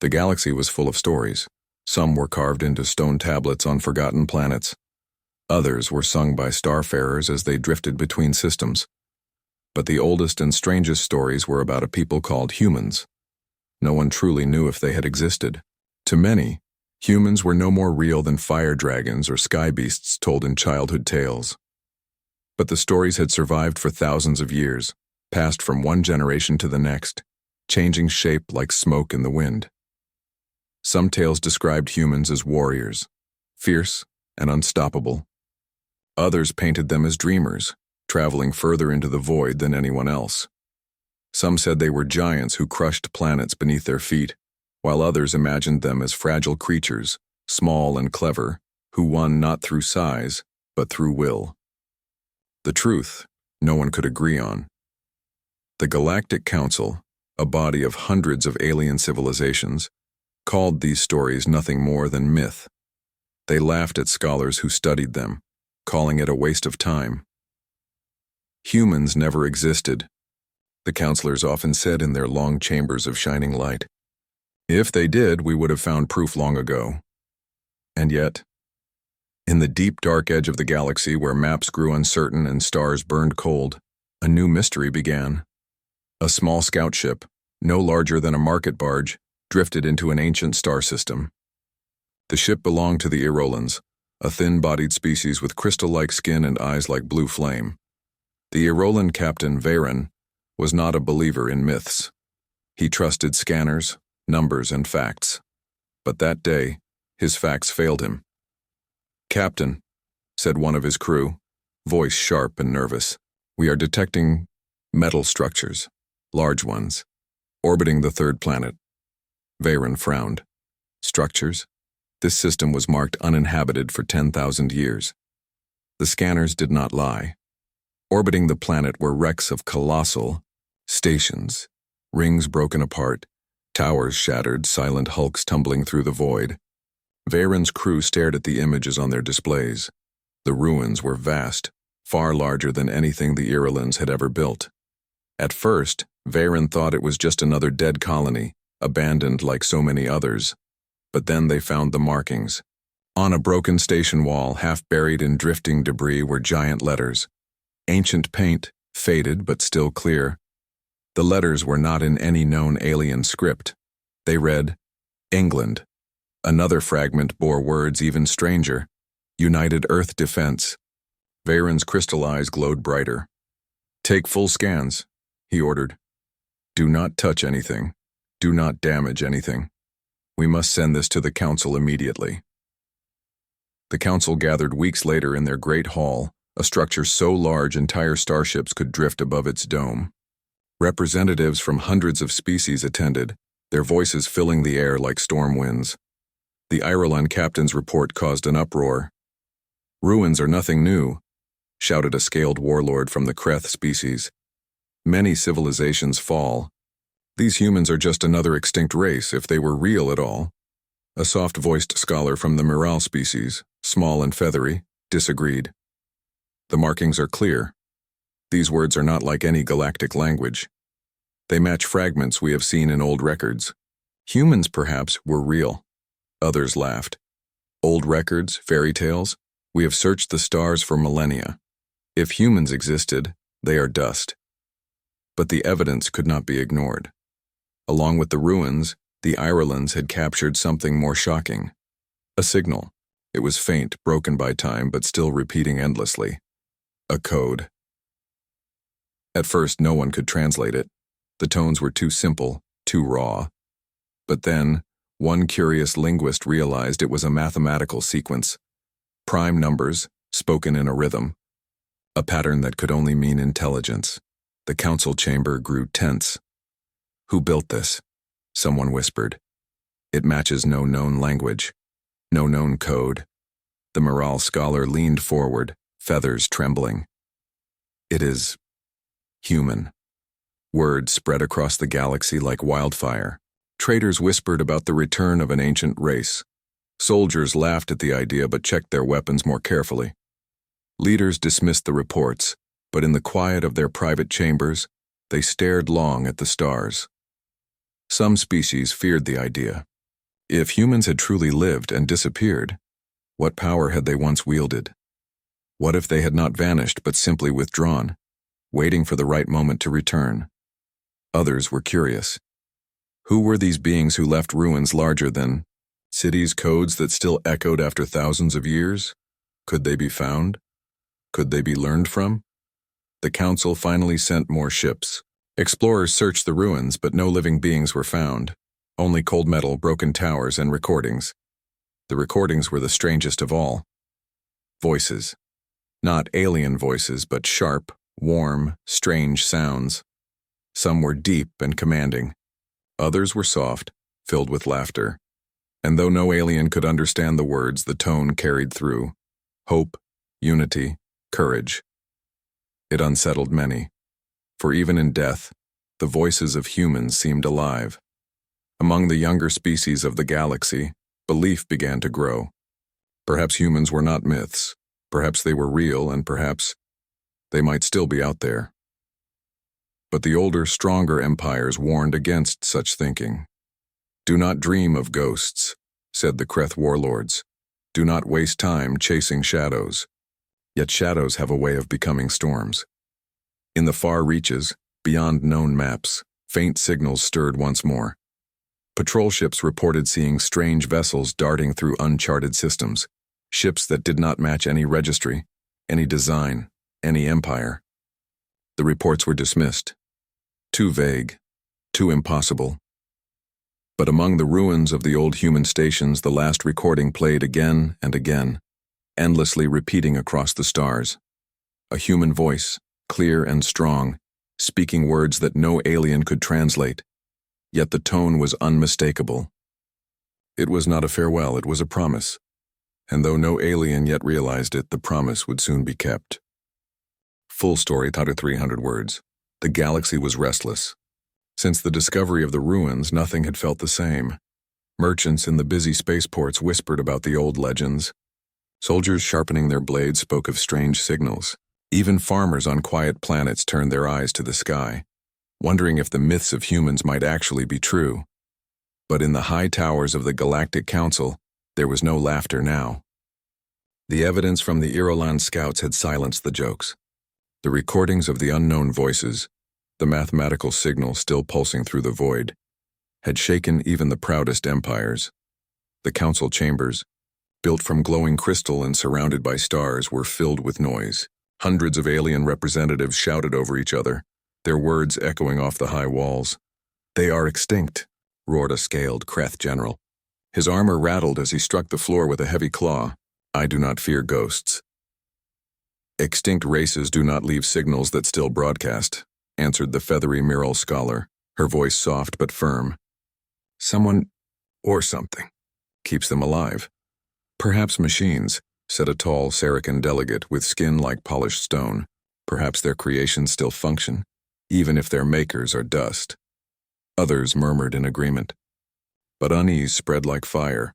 The galaxy was full of stories. Some were carved into stone tablets on forgotten planets. Others were sung by starfarers as they drifted between systems. But the oldest and strangest stories were about a people called humans. No one truly knew if they had existed. To many, humans were no more real than fire dragons or sky beasts told in childhood tales. But the stories had survived for thousands of years, passed from one generation to the next, changing shape like smoke in the wind. Some tales described humans as warriors, fierce and unstoppable. Others painted them as dreamers, traveling further into the void than anyone else. Some said they were giants who crushed planets beneath their feet, while others imagined them as fragile creatures, small and clever, who won not through size, but through will. The truth, no one could agree on. The Galactic Council, a body of hundreds of alien civilizations, called these stories nothing more than myth. They laughed at scholars who studied them, calling it a waste of time. Humans never existed, the counselors often said in their long chambers of shining light. If they did, we would have found proof long ago. And yet, in the deep dark edge of the galaxy where maps grew uncertain and stars burned cold, a new mystery began. A small scout ship, no larger than a market barge, drifted into an ancient star system. The ship belonged to the Irolans, a thin-bodied species with crystal-like skin and eyes like blue flame. The Irolan captain, Veyron, was not a believer in myths. He trusted scanners, numbers, and facts. But that day, his facts failed him. "Captain," said one of his crew, voice sharp and nervous, "we are detecting metal structures, large ones, orbiting the third planet." Veyron frowned. Structures? This system was marked uninhabited for 10,000 years. The scanners did not lie. Orbiting the planet were wrecks of colossal stations, rings broken apart, towers shattered, silent hulks tumbling through the void. Veyron's crew stared at the images on their displays. The ruins were vast, far larger than anything the Irolans had ever built. At first, Veyron thought it was just another dead colony, abandoned like so many others. But then they found the markings. On a broken station wall, half buried in drifting debris, were giant letters. Ancient paint, faded but still clear. The letters were not in any known alien script. They read, England. Another fragment bore words even stranger, United Earth Defense. Veyron's crystal eyes glowed brighter. "Take full scans," he ordered. "Do not touch anything. Do not damage anything. We must send this to the Council immediately." The Council gathered weeks later in their great hall, a structure so large entire starships could drift above its dome. Representatives from hundreds of species attended, their voices filling the air like storm winds. The Irolan captain's report caused an uproar. "Ruins are nothing new," shouted a scaled warlord from the Kreth species. "Many civilizations fall. These humans are just another extinct race, if they were real at all." A soft-voiced scholar from the Miral species, small and feathery, disagreed. "The markings are clear. These words are not like any galactic language. They match fragments we have seen in old records. Humans, perhaps, were real." Others laughed. "Old records, fairy tales? We have searched the stars for millennia. If humans existed, they are dust." But the evidence could not be ignored. Along with the ruins, the Irolans had captured something more shocking. A signal. It was faint, broken by time, but still repeating endlessly. A code. At first, no one could translate it. The tones were too simple, too raw. But then, one curious linguist realized it was a mathematical sequence. Prime numbers, spoken in a rhythm. A pattern that could only mean intelligence. The council chamber grew tense. "Who built this?" someone whispered. "It matches no known language, no known code." The Miral scholar leaned forward, feathers trembling. "It is human." Word spread across the galaxy like wildfire. Traders whispered about the return of an ancient race. Soldiers laughed at the idea but checked their weapons more carefully. Leaders dismissed the reports, but in the quiet of their private chambers, they stared long at the stars. Some species feared the idea. If humans had truly lived and disappeared, what power had they once wielded? What if they had not vanished but simply withdrawn, waiting for the right moment to return? Others were curious. Who were these beings who left ruins larger than cities' codes that still echoed after thousands of years? Could they be found? Could they be learned from? The Council finally sent more ships. Explorers searched the ruins, but no living beings were found. Only cold metal, broken towers, and recordings. The recordings were the strangest of all. Voices. Not alien voices, but sharp, warm, strange sounds. Some were deep and commanding. Others were soft, filled with laughter. And though no alien could understand the words, the tone carried through. Hope, unity, courage. It unsettled many. For even in death, the voices of humans seemed alive. Among the younger species of the galaxy, belief began to grow. Perhaps humans were not myths. Perhaps they were real, and perhaps they might still be out there. But the older, stronger empires warned against such thinking. "Do not dream of ghosts," said the Kreth warlords. "Do not waste time chasing shadows." Yet shadows have a way of becoming storms. In the far reaches, beyond known maps, faint signals stirred once more. Patrol ships reported seeing strange vessels darting through uncharted systems, ships that did not match any registry, any design, any empire. The reports were dismissed. Too vague, too impossible. But among the ruins of the old human stations, the last recording played again and again, endlessly repeating across the stars. A human voice, clear and strong, speaking words that no alien could translate. Yet the tone was unmistakable. It was not a farewell, it was a promise. And though no alien yet realized it, the promise would soon be kept. Full story, 300 words. The galaxy was restless. Since the discovery of the ruins, nothing had felt the same. Merchants in the busy spaceports whispered about the old legends. Soldiers sharpening their blades spoke of strange signals. Even farmers on quiet planets turned their eyes to the sky, wondering if the myths of humans might actually be true. But in the high towers of the Galactic Council, there was no laughter now. The evidence from the Irolan scouts had silenced the jokes. The recordings of the unknown voices, the mathematical signal still pulsing through the void, had shaken even the proudest empires. The council chambers, built from glowing crystal and surrounded by stars, were filled with noise. Hundreds of alien representatives shouted over each other, their words echoing off the high walls. "They are extinct," roared a scaled Kreth general. His armor rattled as he struck the floor with a heavy claw. "I do not fear ghosts." "Extinct races do not leave signals that still broadcast," answered the feathery Miral scholar, her voice soft but firm. "Someone, or something, keeps them alive." "Perhaps machines," said a tall Saracen delegate with skin like polished stone. "Perhaps their creations still function, even if their makers are dust." Others murmured in agreement. But unease spread like fire.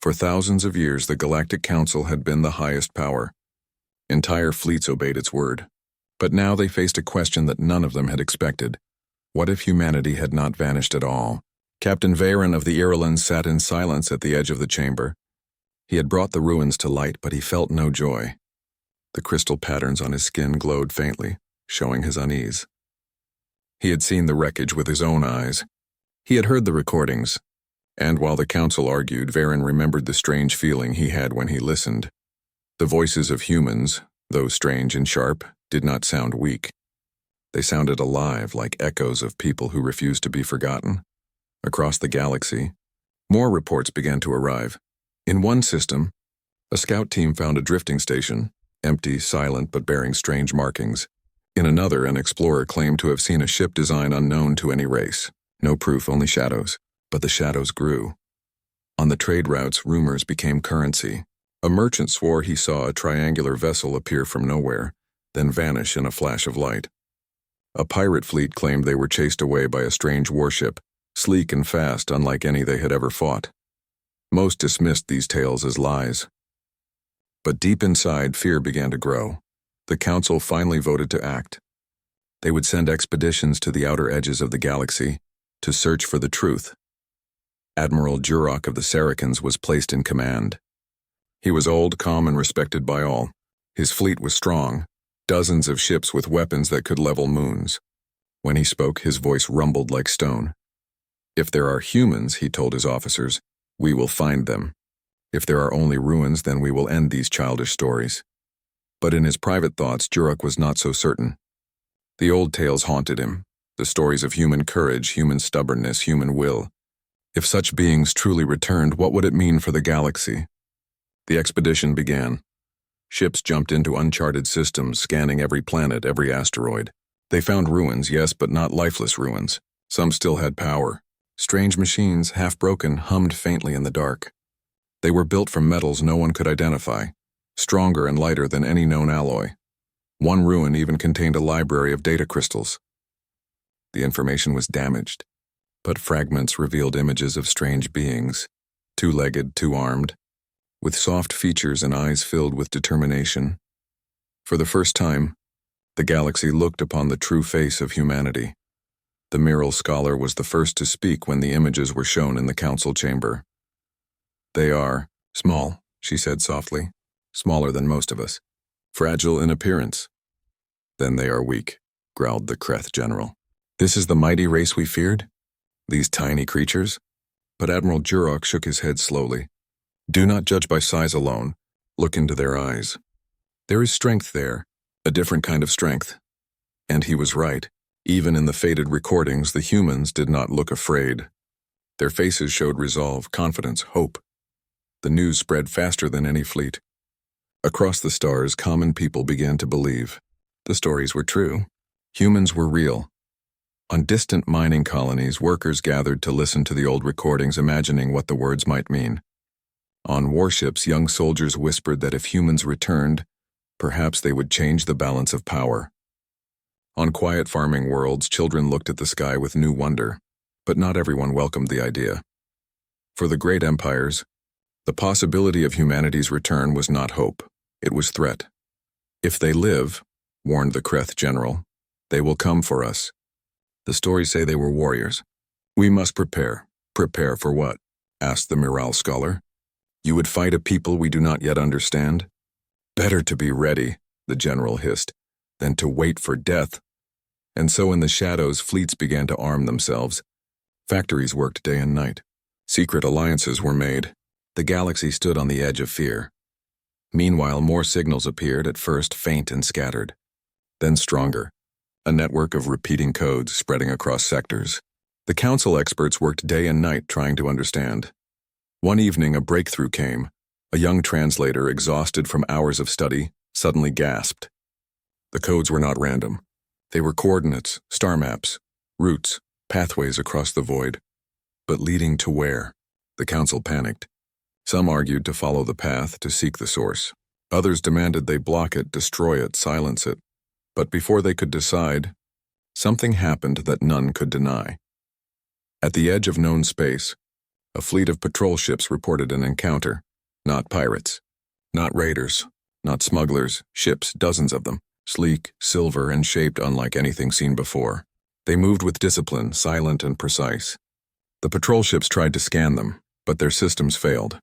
For thousands of years, the Galactic Council had been the highest power. Entire fleets obeyed its word. But now they faced a question that none of them had expected. What if humanity had not vanished at all? Captain Veyron of the Irolan sat in silence at the edge of the chamber. He had brought the ruins to light, but he felt no joy. The crystal patterns on his skin glowed faintly, showing his unease. He had seen the wreckage with his own eyes. He had heard the recordings. And while the council argued, Veyron remembered the strange feeling he had when he listened. The voices of humans, though strange and sharp, did not sound weak. They sounded alive, like echoes of people who refused to be forgotten. Across the galaxy, more reports began to arrive. In one system, a scout team found a drifting station, empty, silent, but bearing strange markings. In another, an explorer claimed to have seen a ship design unknown to any race. No proof, only shadows. But the shadows grew. On the trade routes, rumors became currency. A merchant swore he saw a triangular vessel appear from nowhere, then vanish in a flash of light. A pirate fleet claimed they were chased away by a strange warship, sleek and fast, unlike any they had ever fought. Most dismissed these tales as lies. But deep inside, fear began to grow. The council finally voted to act. They would send expeditions to the outer edges of the galaxy, to search for the truth. Admiral Jurok of the Saracens was placed in command. He was old, calm, and respected by all. His fleet was strong, dozens of ships with weapons that could level moons. When he spoke, his voice rumbled like stone. "If there are humans," he told his officers, "we will find them. If there are only ruins, then we will end these childish stories." But in his private thoughts, Jurok was not so certain. The old tales haunted him, the stories of human courage, human stubbornness, human will. If such beings truly returned, what would it mean for the galaxy? The expedition began. Ships jumped into uncharted systems, scanning every planet, every asteroid. They found ruins, yes, but not lifeless ruins. Some still had power. Strange machines, half broken, hummed faintly in the dark. They were built from metals no one could identify, stronger and lighter than any known alloy. One ruin even contained a library of data crystals. The information was damaged, but fragments revealed images of strange beings, two-legged, two-armed, with soft features and eyes filled with determination. For the first time, the galaxy looked upon the true face of humanity. The Miral scholar was the first to speak when the images were shown in the council chamber. "They are small," she said softly, "smaller than most of us, fragile in appearance." "Then they are weak," growled the Kreth general. "This is the mighty race we feared? These tiny creatures?" But Admiral Jurok shook his head slowly. "Do not judge by size alone. Look into their eyes. There is strength there, a different kind of strength." And he was right. Even in the faded recordings, the humans did not look afraid. Their faces showed resolve, confidence, hope. The news spread faster than any fleet. Across the stars, common people began to believe. The stories were true. Humans were real. On distant mining colonies, workers gathered to listen to the old recordings, imagining what the words might mean. On warships, young soldiers whispered that if humans returned, perhaps they would change the balance of power. On quiet farming worlds, children looked at the sky with new wonder, but not everyone welcomed the idea. For the great empires, the possibility of humanity's return was not hope, it was threat. "If they live," warned the Kreth general, "they will come for us. The stories say they were warriors. We must prepare." "Prepare for what?" asked the Miral scholar. "You would fight a people we do not yet understand?" "Better to be ready," the general hissed, "than to wait for death." And so in the shadows, fleets began to arm themselves. Factories worked day and night. Secret alliances were made. The galaxy stood on the edge of fear. Meanwhile, more signals appeared, at first faint and scattered, then stronger, a network of repeating codes spreading across sectors. The council experts worked day and night trying to understand. One evening, a breakthrough came. A young translator, exhausted from hours of study, suddenly gasped. The codes were not random. They were coordinates, star maps, routes, pathways across the void. But leading to where? The council panicked. Some argued to follow the path, to seek the source. Others demanded they block it, destroy it, silence it. But before they could decide, something happened that none could deny. At the edge of known space, a fleet of patrol ships reported an encounter. Not pirates, not raiders, not smugglers, ships, dozens of them, sleek, silver, and shaped unlike anything seen before. They moved with discipline, silent and precise. The patrol ships tried to scan them, but their systems failed.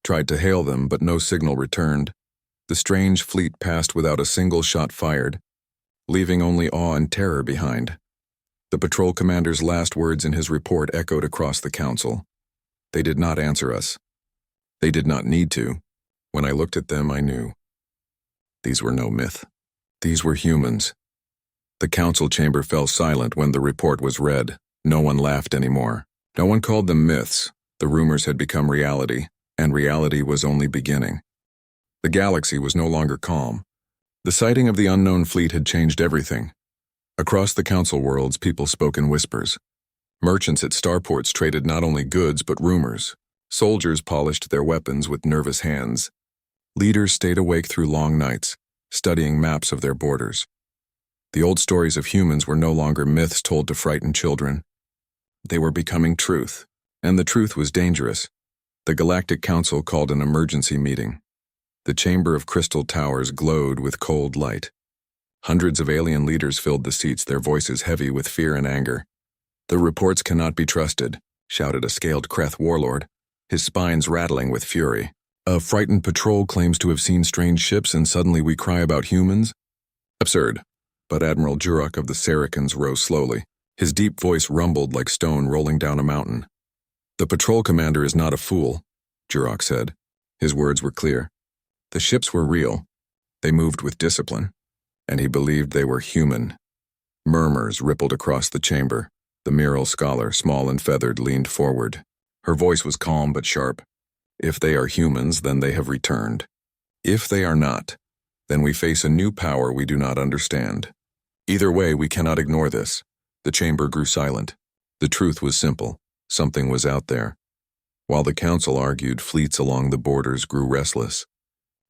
Tried to hail them, but no signal returned. The strange fleet passed without a single shot fired, leaving only awe and terror behind. The patrol commander's last words in his report echoed across the council. "They did not answer us. They did not need to. When I looked at them, I knew." These were no myth. These were humans. The council chamber fell silent when the report was read. No one laughed anymore. No one called them myths. The rumors had become reality, and reality was only beginning. The galaxy was no longer calm. The sighting of the unknown fleet had changed everything. Across the council worlds, people spoke in whispers. Merchants at starports traded not only goods but rumors. Soldiers polished their weapons with nervous hands. Leaders stayed awake through long nights, studying maps of their borders. The old stories of humans were no longer myths told to frighten children. They were becoming truth, and the truth was dangerous. The Galactic Council called an emergency meeting. The chamber of crystal towers glowed with cold light. Hundreds of alien leaders filled the seats, their voices heavy with fear and anger. "The reports cannot be trusted," shouted a scaled Kreth warlord, his spines rattling with fury. "A frightened patrol claims to have seen strange ships and suddenly we cry about humans? Absurd." But Admiral Jurok of the Saracens rose slowly. His deep voice rumbled like stone rolling down a mountain. "The patrol commander is not a fool," Jurok said. His words were clear. The ships were real. They moved with discipline, and he believed they were human. Murmurs rippled across the chamber. The Miral scholar, small and feathered, leaned forward. Her voice was calm but sharp. "If they are humans, then they have returned. If they are not, then we face a new power we do not understand. Either way, we cannot ignore this." The chamber grew silent. The truth was simple. Something was out there. While the council argued, fleets along the borders grew restless.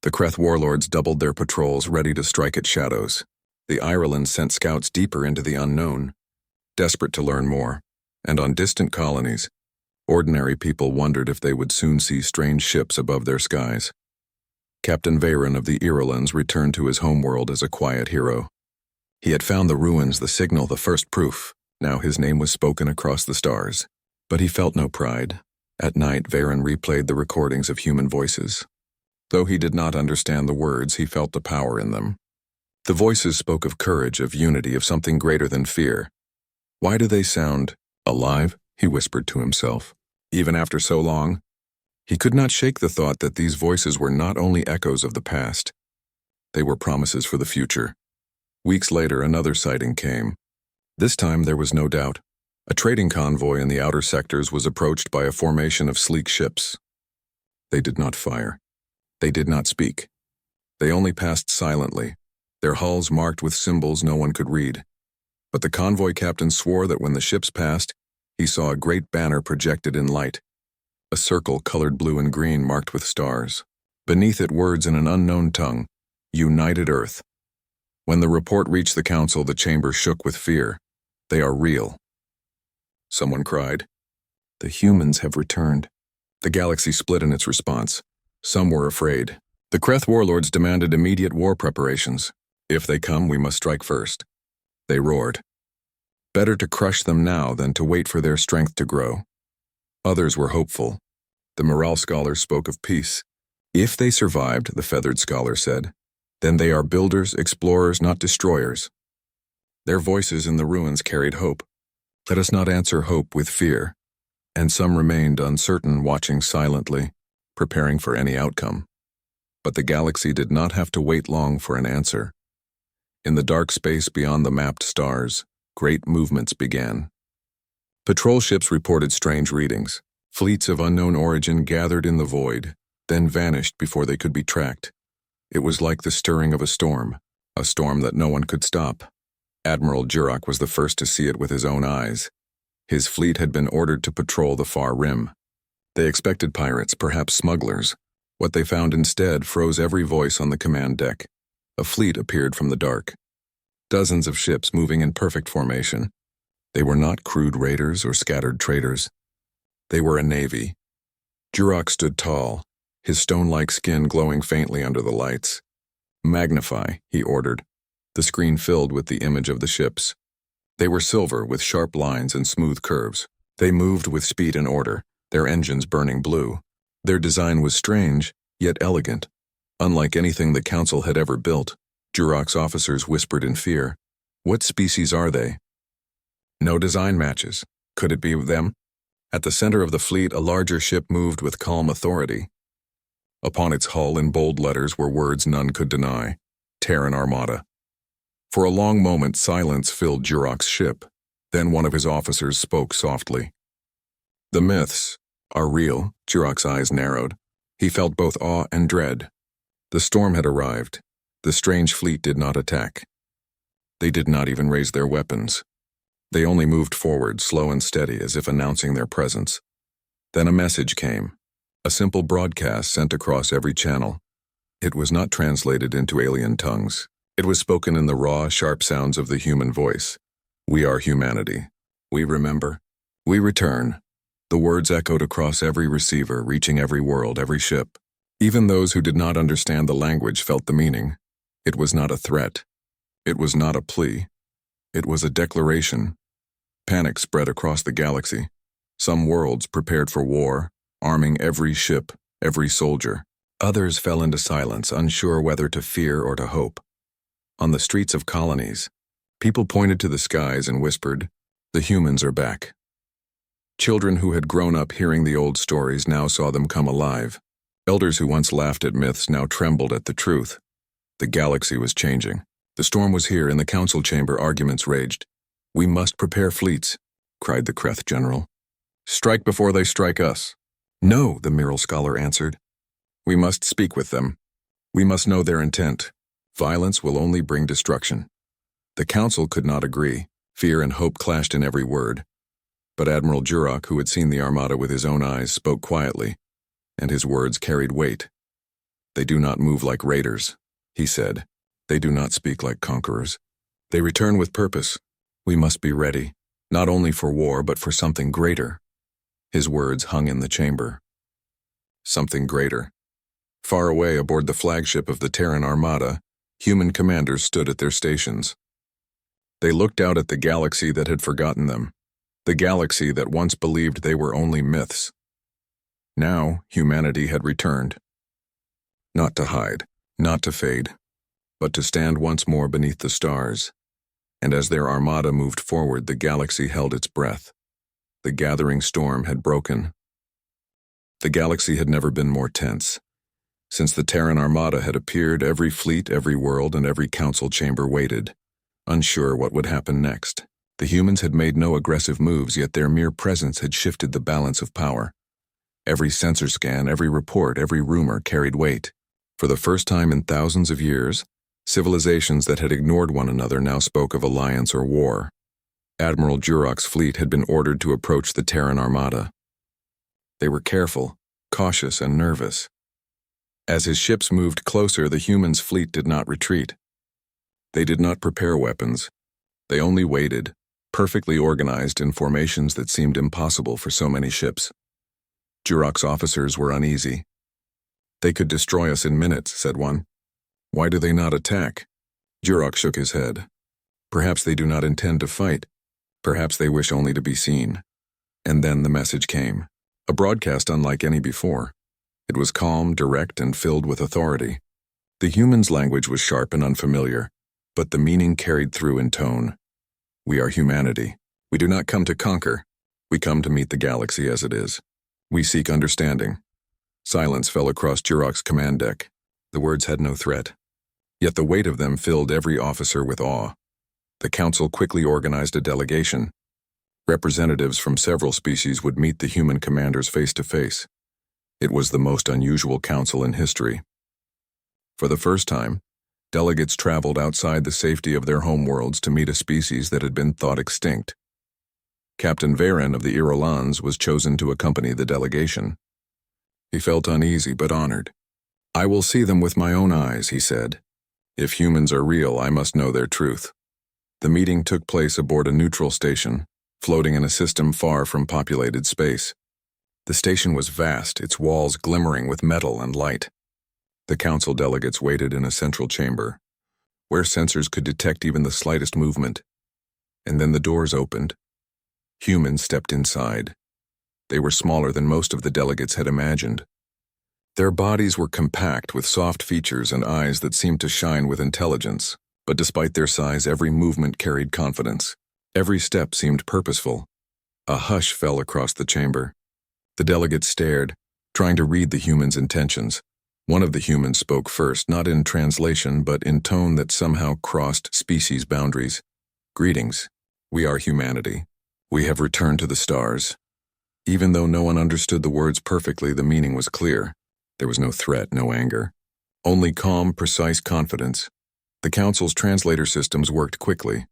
The Kreth warlords doubled their patrols, ready to strike at shadows. The Ireland sent scouts deeper into the unknown, desperate to learn more. And on distant colonies, ordinary people wondered if they would soon see strange ships above their skies. Captain Veyron of the Irelands returned to his homeworld as a quiet hero. He had found the ruins, the signal, the first proof. Now his name was spoken across the stars. But he felt no pride. At night, Veyron replayed the recordings of human voices. Though he did not understand the words, he felt the power in them. The voices spoke of courage, of unity, of something greater than fear. "Why do they sound alive?" he whispered to himself. Even after so long, he could not shake the thought that these voices were not only echoes of the past. They were promises for the future. Weeks later, another sighting came. This time there was no doubt. A trading convoy in the outer sectors was approached by a formation of sleek ships. They did not fire. They did not speak. They only passed silently, their hulls marked with symbols no one could read. But the convoy captain swore that when the ships passed, he saw a great banner projected in light, a circle colored blue and green marked with stars. Beneath it, words in an unknown tongue, "United Earth." When the report reached the council, the chamber shook with fear. "They are real." Someone cried. "The humans have returned." The galaxy split in its response. Some were afraid. The Kreth warlords demanded immediate war preparations. "If they come, we must strike first." They roared. Better to crush them now than to wait for their strength to grow. Others were hopeful. The morale scholar spoke of peace. "If they survived," the feathered scholar said, "then they are builders, explorers, not destroyers." Their voices in the ruins carried hope. Let us not answer hope with fear. And some remained uncertain, watching silently, preparing for any outcome. But the galaxy did not have to wait long for an answer. In the dark space beyond the mapped stars, great movements began. Patrol ships reported strange readings. Fleets of unknown origin gathered in the void, then vanished before they could be tracked. It was like the stirring of a storm that no one could stop. Admiral Jurok was the first to see it with his own eyes. His fleet had been ordered to patrol the far rim. They expected pirates, perhaps smugglers. What they found instead froze every voice on the command deck. A fleet appeared from the dark. Dozens of ships moving in perfect formation. They were not crude raiders or scattered traders. They were a navy. Jurok stood tall, his stone-like skin glowing faintly under the lights. "Magnify," he ordered. The screen filled with the image of the ships. They were silver with sharp lines and smooth curves. They moved with speed and order, their engines burning blue. Their design was strange, yet elegant. Unlike anything the Council had ever built, Jurok's officers whispered in fear. What species are they? No design matches. Could it be them? At the center of the fleet, a larger ship moved with calm authority. Upon its hull in bold letters were words none could deny. Terran Armada. For a long moment, silence filled Jurok's ship. Then one of his officers spoke softly. The myths are real. Jurok's eyes narrowed. He felt both awe and dread. The storm had arrived. The strange fleet did not attack. They did not even raise their weapons. They only moved forward, slow and steady, as if announcing their presence. Then a message came. A simple broadcast sent across every channel. It was not translated into alien tongues. It was spoken in the raw, sharp sounds of the human voice. We are humanity. We remember. We return. The words echoed across every receiver, reaching every world, every ship. Even those who did not understand the language felt the meaning. It was not a threat. It was not a plea. It was a declaration. Panic spread across the galaxy. Some worlds prepared for war, arming every ship, every soldier. Others fell into silence, unsure whether to fear or to hope. On the streets of colonies, people pointed to the skies and whispered, "The humans are back." Children who had grown up hearing the old stories now saw them come alive. Elders who once laughed at myths now trembled at the truth. The galaxy was changing. The storm was here. In the council chamber, arguments raged. "We must prepare fleets," cried the Kreth general. "Strike before they strike us." "No," the Miral scholar answered. "We must speak with them. We must know their intent. Violence will only bring destruction." The council could not agree. Fear and hope clashed in every word. But Admiral Jurok, who had seen the Armada with his own eyes, spoke quietly, and his words carried weight. "They do not move like raiders," he said. "They do not speak like conquerors. They return with purpose. We must be ready, not only for war, but for something greater." His words hung in the chamber. Something greater. Far away aboard the flagship of the Terran Armada, human commanders stood at their stations. They looked out at the galaxy that had forgotten them, the galaxy that once believed they were only myths. Now, humanity had returned. Not to hide, not to fade, but to stand once more beneath the stars. And as their armada moved forward, the galaxy held its breath. The gathering storm had broken. The galaxy had never been more tense. Since the Terran Armada had appeared, every fleet, every world, and every council chamber waited, unsure what would happen next. The humans had made no aggressive moves, yet their mere presence had shifted the balance of power. Every sensor scan, every report, every rumor carried weight. For the first time in thousands of years, civilizations that had ignored one another now spoke of alliance or war. Admiral Jurok's fleet had been ordered to approach the Terran Armada. They were careful, cautious, and nervous. As his ships moved closer, the humans' fleet did not retreat. They did not prepare weapons. They only waited, perfectly organized in formations that seemed impossible for so many ships. Jurok's officers were uneasy. "They could destroy us in minutes," said one. "Why do they not attack?" Jurok shook his head. "Perhaps they do not intend to fight. Perhaps they wish only to be seen." And then the message came, a broadcast unlike any before. It was calm, direct, and filled with authority. The humans' language was sharp and unfamiliar, but the meaning carried through in tone. "We are humanity. We do not come to conquer. We come to meet the galaxy as it is. We seek understanding." Silence fell across Jurok's command deck. The words had no threat. Yet the weight of them filled every officer with awe. The council quickly organized a delegation. Representatives from several species would meet the human commanders face to face. It was the most unusual council in history. For the first time, delegates traveled outside the safety of their homeworlds to meet a species that had been thought extinct. Captain Varen of the Irolans was chosen to accompany the delegation. He felt uneasy but honored. "I will see them with my own eyes," he said. "If humans are real, I must know their truth." The meeting took place aboard a neutral station, floating in a system far from populated space. The station was vast, its walls glimmering with metal and light. The council delegates waited in a central chamber, where sensors could detect even the slightest movement. And then the doors opened. Humans stepped inside. They were smaller than most of the delegates had imagined. Their bodies were compact with soft features and eyes that seemed to shine with intelligence, but despite their size, every movement carried confidence. Every step seemed purposeful. A hush fell across the chamber. The delegates stared, trying to read the humans' intentions. One of the humans spoke first, not in translation, but in tone that somehow crossed species boundaries. "Greetings. We are humanity. We have returned to the stars." Even though no one understood the words perfectly, the meaning was clear. There was no threat, no anger. Only calm, precise confidence. The council's translator systems worked quickly.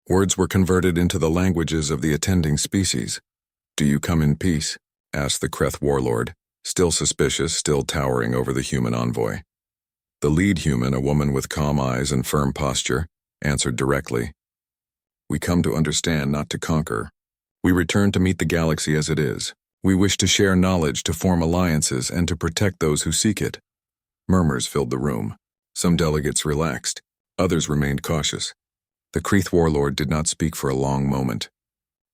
Words were converted into the languages of the attending species. "Do you come in peace?" asked the Kreth warlord, still suspicious, still towering over the human envoy. The lead human, a woman with calm eyes and firm posture, answered directly. "We come to understand, not to conquer. We return to meet the galaxy as it is. We wish to share knowledge, to form alliances, and to protect those who seek it." Murmurs filled the room. Some delegates relaxed. Others remained cautious. The Kreth warlord did not speak for a long moment.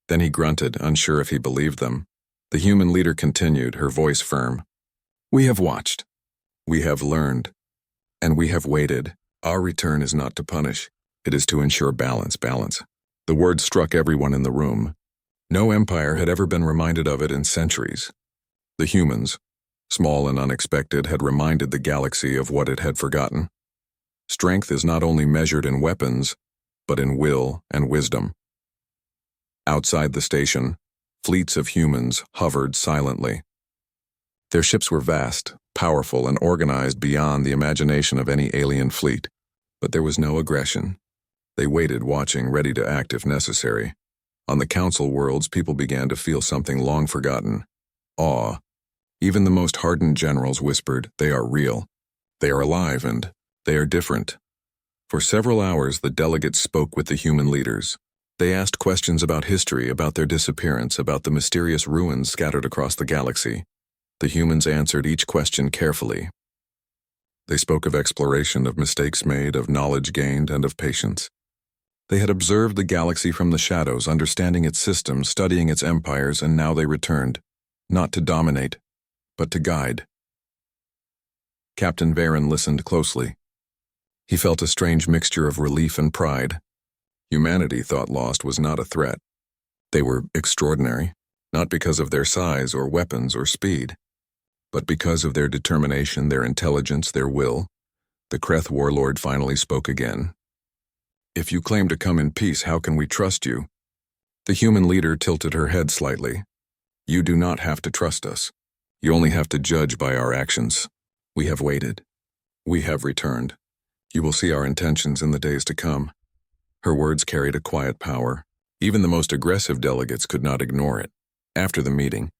Then he grunted, unsure if he believed them. The human leader continued, her voice firm. We have watched. We have learned. And we have waited. Our return is not to punish. It is to ensure balance. The word struck everyone in the room. No empire had ever been reminded of it in centuries. The humans, small and unexpected, had reminded the galaxy of what it had forgotten. Strength is not only measured in weapons, but in will and wisdom. Outside the station, fleets of humans hovered silently. Their ships were vast, powerful, and organized beyond the imagination of any alien fleet. But there was no aggression. They waited, watching, ready to act if necessary. On the council worlds, people began to feel something long forgotten. Awe. Even the most hardened generals whispered, they are real. They are alive, and they are different. For several hours, the delegates spoke with the human leaders. They asked questions about history, about their disappearance, about the mysterious ruins scattered across the galaxy. The humans answered each question carefully. They spoke of exploration, of mistakes made, of knowledge gained, and of patience. They had observed the galaxy from the shadows, understanding its systems, studying its empires, and now they returned, not to dominate, but to guide. Captain Varen listened closely. He felt a strange mixture of relief and pride. Humanity, thought Lost, was not a threat. They were extraordinary, not because of their size or weapons or speed, but because of their determination, their intelligence, their will. The Kreth warlord finally spoke again. If you claim to come in peace, how can we trust you? The human leader tilted her head slightly. You do not have to trust us. You only have to judge by our actions. We have waited. We have returned. You will see our intentions in the days to come. Her words carried a quiet power. Even the most aggressive delegates could not ignore it. After the meeting,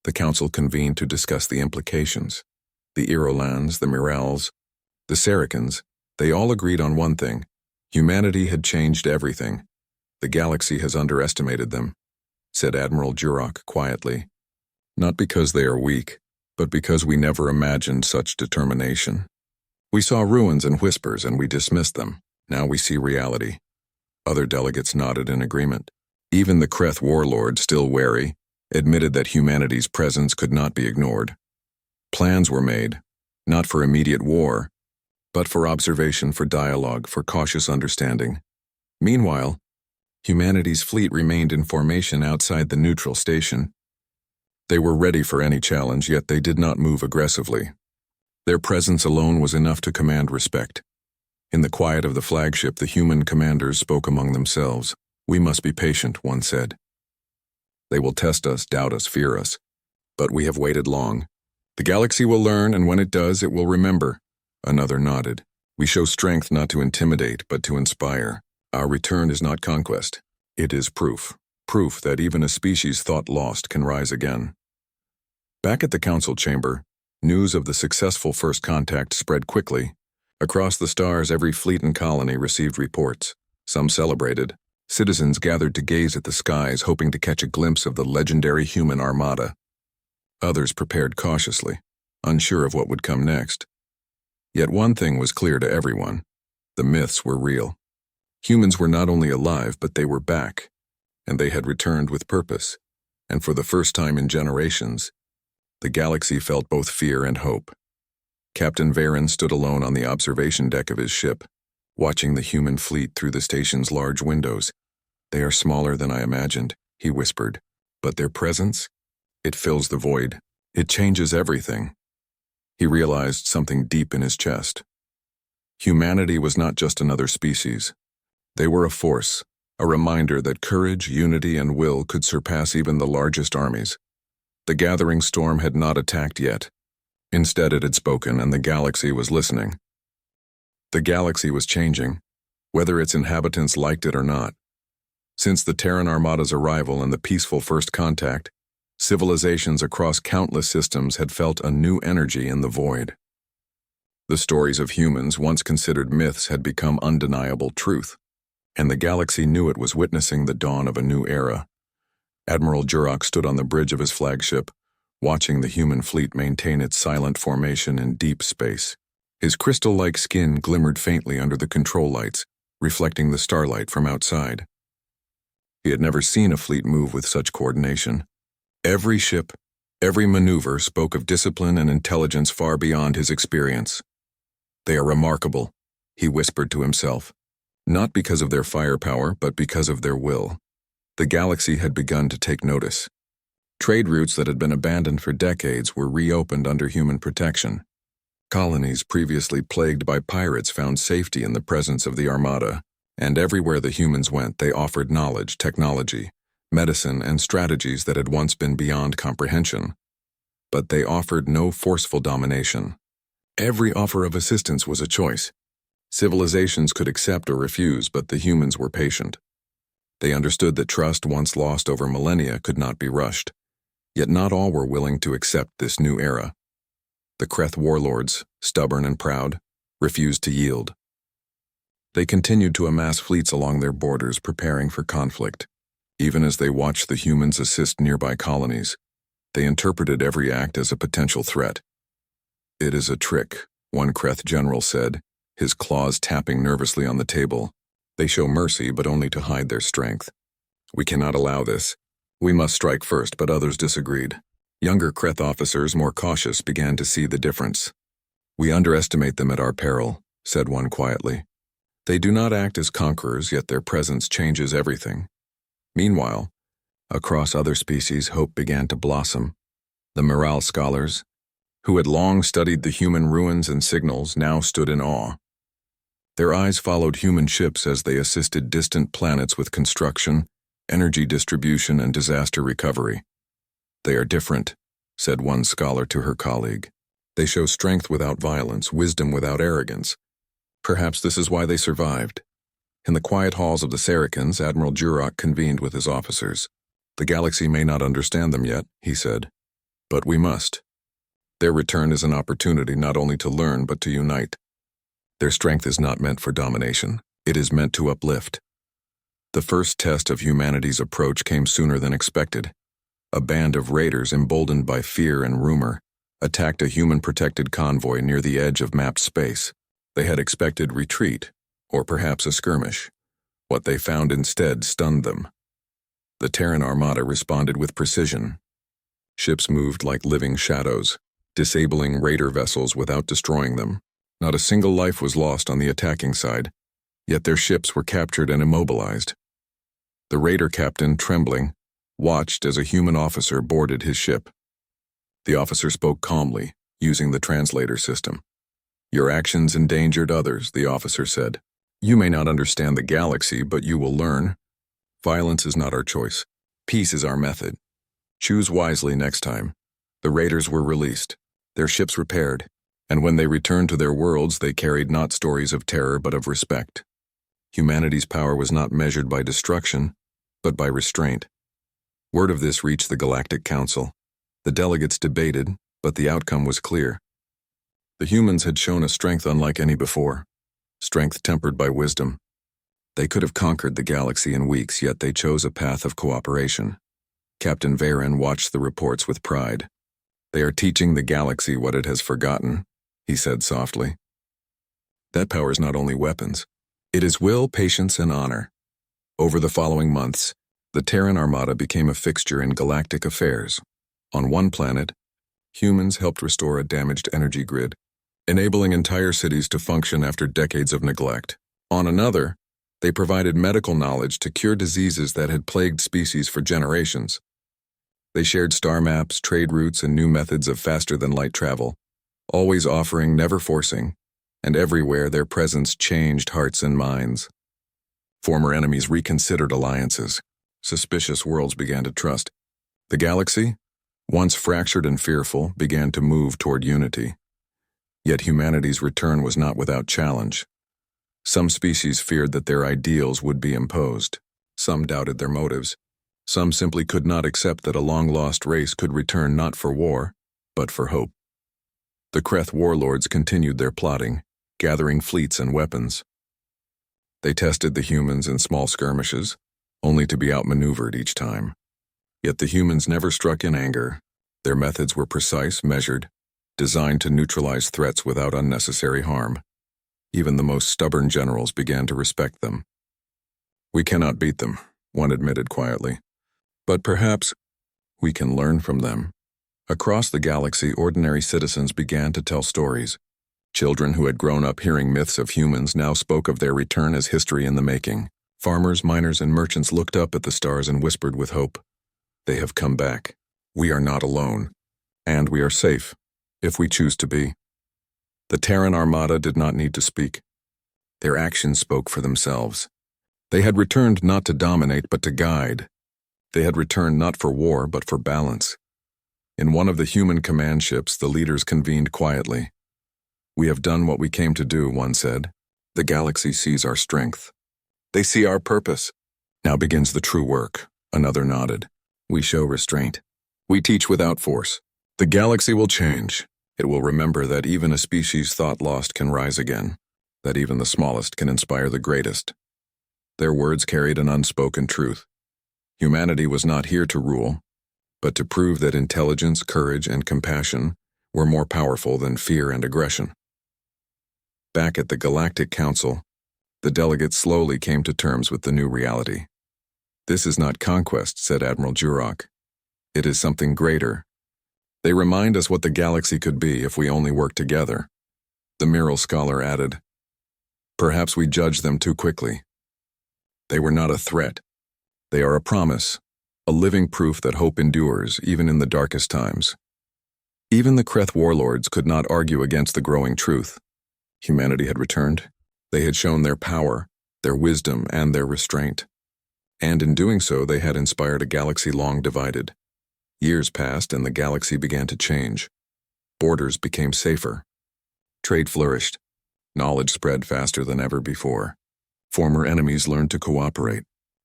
the council convened to discuss the implications. The Irolans, the Mirals, the Saracens, they all agreed on one thing. Humanity had changed everything. The galaxy has underestimated them, said Admiral Jurok quietly. Not because they are weak, but because we never imagined such determination. We saw ruins and whispers and we dismissed them. Now we see reality. Other delegates nodded in agreement. Even the Kreth warlord, still wary, admitted that humanity's presence could not be ignored. Plans were made, not for immediate war, but for observation, for dialogue, for cautious understanding. Meanwhile, humanity's fleet remained in formation outside the neutral station. They were ready for any challenge, yet they did not move aggressively. Their presence alone was enough to command respect. In the quiet of the flagship, the human commanders spoke among themselves. We must be patient, one said. They will test us, doubt us, fear us. But we have waited long. The galaxy will learn, and when it does, it will remember. Another nodded. We show strength not to intimidate, but to inspire. Our return is not conquest. It is proof. Proof that even a species thought lost can rise again. Back at the council chamber, news of the successful first contact spread quickly. Across the stars, every fleet and colony received reports. Some celebrated. Citizens gathered to gaze at the skies, hoping to catch a glimpse of the legendary human Armada. Others prepared cautiously, unsure of what would come next. Yet one thing was clear to everyone. The myths were real. Humans were not only alive, but they were back, and they had returned with purpose. And for the first time in generations, the galaxy felt both fear and hope. Captain Varen stood alone on the observation deck of his ship, watching the human fleet through the station's large windows. They are smaller than I imagined, he whispered, but their presence, it fills the void. It changes everything. He realized something deep in his chest. Humanity was not just another species. They were a force, a reminder that courage, unity, and will could surpass even the largest armies. The gathering storm had not attacked yet. Instead, it had spoken, and the galaxy was listening. The galaxy was changing, whether its inhabitants liked it or not. Since the Terran Armada's arrival and the peaceful first contact, civilizations across countless systems had felt a new energy in the void. The stories of humans, once considered myths, had become undeniable truth, and the galaxy knew it was witnessing the dawn of a new era. Admiral Jurok stood on the bridge of his flagship, watching the human fleet maintain its silent formation in deep space. His crystal-like skin glimmered faintly under the control lights, reflecting the starlight from outside. He had never seen a fleet move with such coordination. Every ship, every maneuver spoke of discipline and intelligence far beyond his experience. "They are remarkable," he whispered to himself, not because of their firepower, but because of their will. The galaxy had begun to take notice. Trade routes that had been abandoned for decades were reopened under human protection. Colonies previously plagued by pirates found safety in the presence of the Armada, and everywhere the humans went, they offered knowledge, technology, medicine, and strategies that had once been beyond comprehension. But they offered no forceful domination. Every offer of assistance was a choice. Civilizations could accept or refuse, but the humans were patient. They understood that trust once lost over millennia could not be rushed. Yet not all were willing to accept this new era. The Kreth warlords, stubborn and proud, refused to yield. They continued to amass fleets along their borders, preparing for conflict. Even as they watched the humans assist nearby colonies, they interpreted every act as a potential threat. "It is a trick," one Kreth general said, his claws tapping nervously on the table. "They show mercy, but only to hide their strength. We cannot allow this. We must strike first," but others disagreed. Younger Kreth officers, more cautious, began to see the difference. "We underestimate them at our peril," said one quietly. "They do not act as conquerors, yet their presence changes everything." Meanwhile, across other species, hope began to blossom. The morale scholars, who had long studied the human ruins and signals, now stood in awe. Their eyes followed human ships as they assisted distant planets with construction, energy distribution, and disaster recovery. "They are different," said one scholar to her colleague. "They show strength without violence, wisdom without arrogance. Perhaps this is why they survived." In the quiet halls of the Saracens, Admiral Jurok convened with his officers. "The galaxy may not understand them yet," he said, "but we must. Their return is an opportunity not only to learn but to unite. Their strength is not meant for domination. It is meant to uplift." The first test of humanity's approach came sooner than expected. A band of raiders, emboldened by fear and rumor, attacked a human-protected convoy near the edge of mapped space. They had expected retreat, or perhaps a skirmish. What they found instead stunned them. The Terran Armada responded with precision. Ships moved like living shadows, disabling raider vessels without destroying them. Not a single life was lost on the attacking side, yet their ships were captured and immobilized. The raider captain, trembling, watched as a human officer boarded his ship. The officer spoke calmly, using the translator system. "Your actions endangered others," the officer said. "You may not understand the galaxy, but you will learn. Violence is not our choice. Peace is our method. Choose wisely next time." The raiders were released, their ships repaired, and when they returned to their worlds, they carried not stories of terror but of respect. Humanity's power was not measured by destruction, but by restraint. Word of this reached the Galactic Council. The delegates debated, but the outcome was clear. The humans had shown a strength unlike any before, strength tempered by wisdom. They could have conquered the galaxy in weeks, yet they chose a path of cooperation. Captain Varen watched the reports with pride. "They are teaching the galaxy what it has forgotten," he said softly. "That power is not only weapons. It is will, patience, and honor." Over the following months, the Terran Armada became a fixture in galactic affairs. On one planet, humans helped restore a damaged energy grid, enabling entire cities to function after decades of neglect. On another, they provided medical knowledge to cure diseases that had plagued species for generations. They shared star maps, trade routes, and new methods of faster-than-light travel, always offering, never forcing, and everywhere their presence changed hearts and minds. Former enemies reconsidered alliances. Suspicious worlds began to trust. The galaxy, once fractured and fearful, began to move toward unity. Yet humanity's return was not without challenge. Some species feared that their ideals would be imposed. Some doubted their motives. Some simply could not accept that a long-lost race could return not for war, but for hope. The Kreth warlords continued their plotting, gathering fleets and weapons. They tested the humans in small skirmishes, only to be outmaneuvered each time. Yet the humans never struck in anger. Their methods were precise, measured, designed to neutralize threats without unnecessary harm. Even the most stubborn generals began to respect them. "We cannot beat them. one admitted quietly. But perhaps we can learn from them. Across the galaxy, ordinary citizens began to tell stories. Children who had grown up hearing myths of humans now spoke of their return as history in the making. Farmers, miners, and merchants looked up at the stars and whispered with hope. They have come back. We are not alone. And we are safe, if we choose to be. The Terran Armada did not need to speak. Their actions spoke for themselves. They had returned not to dominate, but to guide. They had returned not for war, but for balance. In one of the human command ships, the leaders convened quietly. We have done what we came to do, one said. The galaxy sees our strength. They see our purpose. Now begins the true work, another nodded. We show restraint. We teach without force. The galaxy will change. It will remember that even a species thought lost can rise again, that even the smallest can inspire the greatest. Their words carried an unspoken truth. Humanity was not here to rule, but to prove that intelligence, courage, and compassion were more powerful than fear and aggression. Back at the Galactic Council, the delegates slowly came to terms with the new reality. This is not conquest, said Admiral Jurok. It is something greater. They remind us what the galaxy could be if we only work together. The Mural Scholar added, perhaps we judged them too quickly. They were not a threat. They are a promise, a living proof that hope endures even in the darkest times. Even the Kreth warlords could not argue against the growing truth. Humanity had returned. They had shown their power, their wisdom, and their restraint. And in doing so, they had inspired a galaxy long divided. Years passed and the galaxy began to change. Borders became safer. Trade flourished. Knowledge spread faster than ever before. Former enemies learned to cooperate.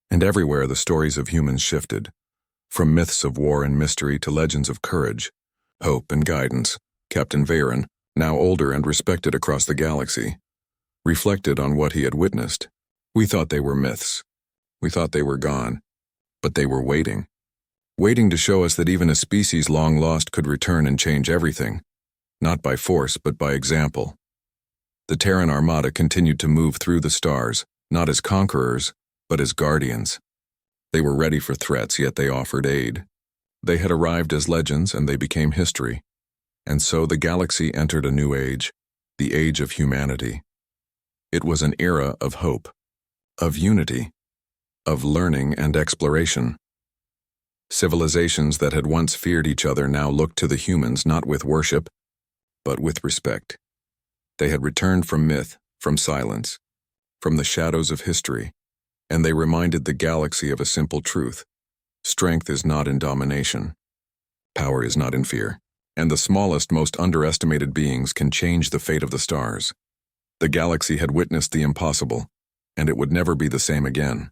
And everywhere the stories of humans shifted. From myths of war and mystery to legends of courage, hope, and guidance. Captain Veyron, now older and respected across the galaxy, reflected on what he had witnessed. We thought they were myths. We thought they were gone. But they were waiting. Waiting to show us that even a species long lost could return and change everything, not by force but by example. The Terran Armada continued to move through the stars, not as conquerors, but as guardians. They were ready for threats, yet they offered aid. They had arrived as legends and they became history. And so the galaxy entered a new age, the age of humanity. It was an era of hope, of unity, of learning and exploration. Civilizations that had once feared each other now looked to the humans not with worship, but with respect. They had returned from myth, from silence, from the shadows of history, and they reminded the galaxy of a simple truth. Strength is not in domination. Power is not in fear. And the smallest, most underestimated beings can change the fate of the stars. The galaxy had witnessed the impossible, and it would never be the same again.